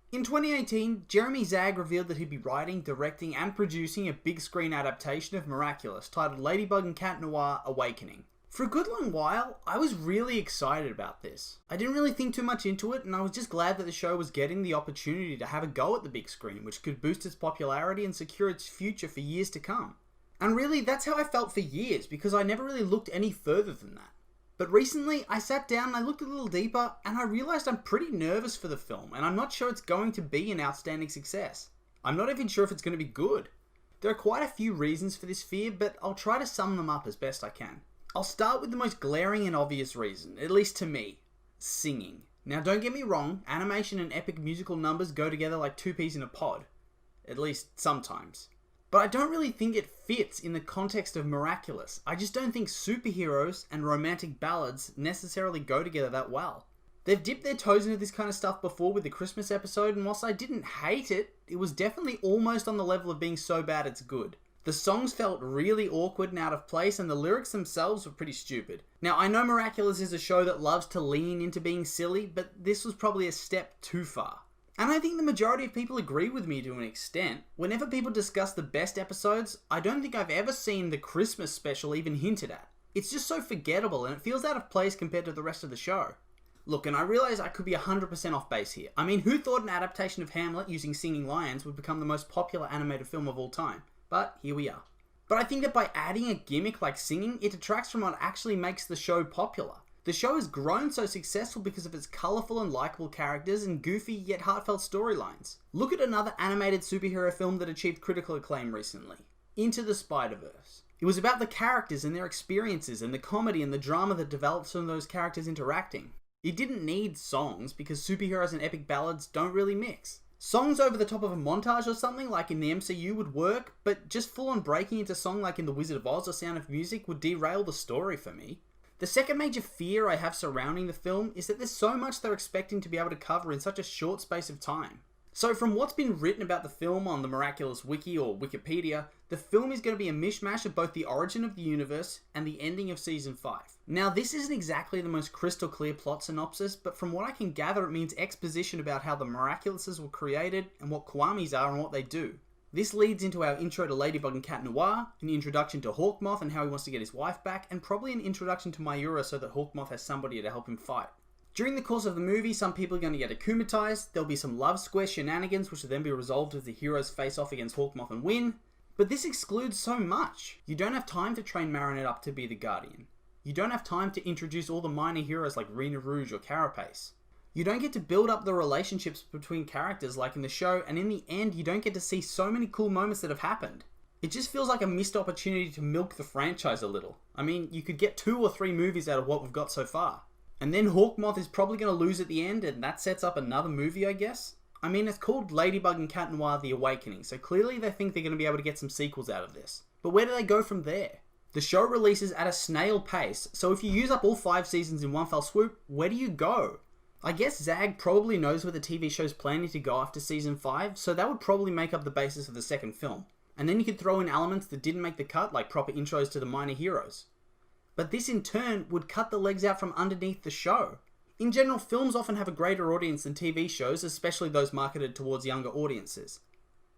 In 2018, Jeremy Zag revealed that he'd be writing, directing, and producing a big screen adaptation of Miraculous titled Ladybug Cat Noir Awakening. For a good long while, I was really excited about this. I didn't really think too much into it, and I was just glad that the show was getting the opportunity to have a go at the big screen, which could boost its popularity and secure its future for years to come. And really, that's how I felt for years, because I never really looked any further than that. But recently, I sat down and I looked a little deeper, and I realised I'm pretty nervous for the film, and I'm not sure it's going to be an outstanding success. I'm not even sure if it's going to be good. There are quite a few reasons for this fear, but I'll try to sum them up as best I can. I'll start with the most glaring and obvious reason, at least to me. Singing. Now don't get me wrong, animation and epic musical numbers go together like two peas in a pod. At least sometimes. But I don't really think it fits in the context of Miraculous. I just don't think superheroes and romantic ballads necessarily go together that well. They've dipped their toes into this kind of stuff before with the Christmas episode, and whilst I didn't hate it, it was definitely almost on the level of being so bad it's good. The songs felt really awkward and out of place, and the lyrics themselves were pretty stupid. Now, I know Miraculous is a show that loves to lean into being silly, but this was probably a step too far. And I think the majority of people agree with me to an extent. Whenever people discuss the best episodes, I don't think I've ever seen the Christmas special even hinted at. It's just so forgettable, and it feels out of place compared to the rest of the show. Look, and I realise I could be 100% off base here. I mean, who thought an adaptation of Hamlet using singing lions would become the most popular animated film of all time? But here we are. But I think that by adding a gimmick like singing, it detracts from what actually makes the show popular. The show has grown so successful because of its colourful and likeable characters and goofy yet heartfelt storylines. Look at another animated superhero film that achieved critical acclaim recently. Into the Spider-Verse. It was about the characters and their experiences and the comedy and the drama that developed from those characters interacting. It didn't need songs because superheroes and epic ballads don't really mix. Songs over the top of a montage or something like in the MCU would work, but just full on breaking into song like in The Wizard of Oz or Sound of Music would derail the story for me. The second major fear I have surrounding the film is that there's so much they're expecting to be able to cover in such a short space of time. So from what's been written about the film on the Miraculous Wiki or Wikipedia, the film is going to be a mishmash of both the origin of the universe and the ending of Season 5. Now this isn't exactly the most crystal clear plot synopsis, but from what I can gather it means exposition about how the Miraculouses were created and what Kwamis are and what they do. This leads into our intro to Ladybug and Cat Noir, an introduction to Hawkmoth and how he wants to get his wife back, and probably an introduction to Mayura so that Hawkmoth has somebody to help him fight. During the course of the movie, some people are going to get akumatized, there'll be some love square shenanigans which will then be resolved as the heroes face off against Hawkmoth and win. But this excludes so much. You don't have time to train Marinette up to be the Guardian. You don't have time to introduce all the minor heroes like Rena Rouge or Carapace. You don't get to build up the relationships between characters like in the show, and in the end you don't get to see so many cool moments that have happened. It just feels like a missed opportunity to milk the franchise a little. I mean, you could get 2 or 3 movies out of what we've got so far. And then Hawkmoth is probably going to lose at the end, and that sets up another movie, I guess? I mean, it's called Ladybug and Cat Noir The Awakening, so clearly they think they're going to be able to get some sequels out of this. But where do they go from there? The show releases at a snail pace, so if you use up all 5 seasons in one fell swoop, where do you go? I guess Zag probably knows where the TV show's planning to go after Season 5, so that would probably make up the basis of the second film. And then you could throw in elements that didn't make the cut, like proper intros to the minor heroes. But this in turn would cut the legs out from underneath the show. In general, films often have a greater audience than TV shows, especially those marketed towards younger audiences.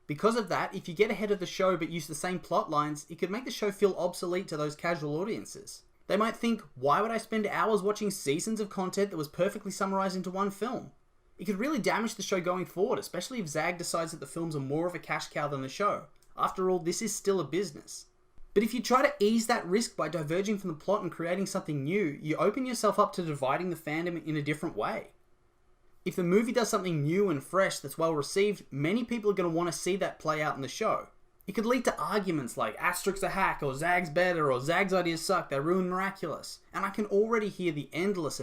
Because of that, if you get ahead of the show but use the same plot lines, it could make the show feel obsolete to those casual audiences. They might think, why would I spend hours watching seasons of content that was perfectly summarized into one film? It could really damage the show going forward, especially if Zag decides that the films are more of a cash cow than the show. After all, this is still a business. But if you try to ease that risk by diverging from the plot and creating something new, you open yourself up to dividing the fandom in a different way. If the movie does something new and fresh that's well received, many people are going to want to see that play out in the show. It could lead to arguments like Asterix a hack, or Zag's better, or Zag's ideas suck, they ruin Miraculous. And I can already hear the endless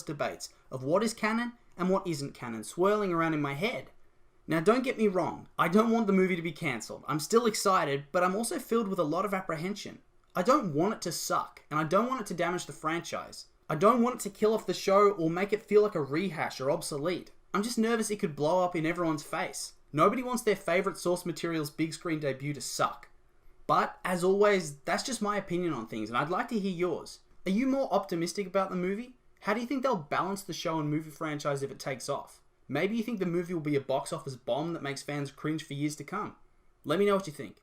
debates of what is canon and what isn't canon swirling around in my head. Now don't get me wrong, I don't want the movie to be cancelled. I'm still excited, but I'm also filled with a lot of apprehension. I don't want it to suck, and I don't want it to damage the franchise. I don't want it to kill off the show or make it feel like a rehash or obsolete. I'm just nervous it could blow up in everyone's face. Nobody wants their favourite source material's big screen debut to suck. But, as always, that's just my opinion on things, and I'd like to hear yours. Are you more optimistic about the movie? How do you think they'll balance the show and movie franchise if it takes off? Maybe you think the movie will be a box office bomb that makes fans cringe for years to come. Let me know what you think.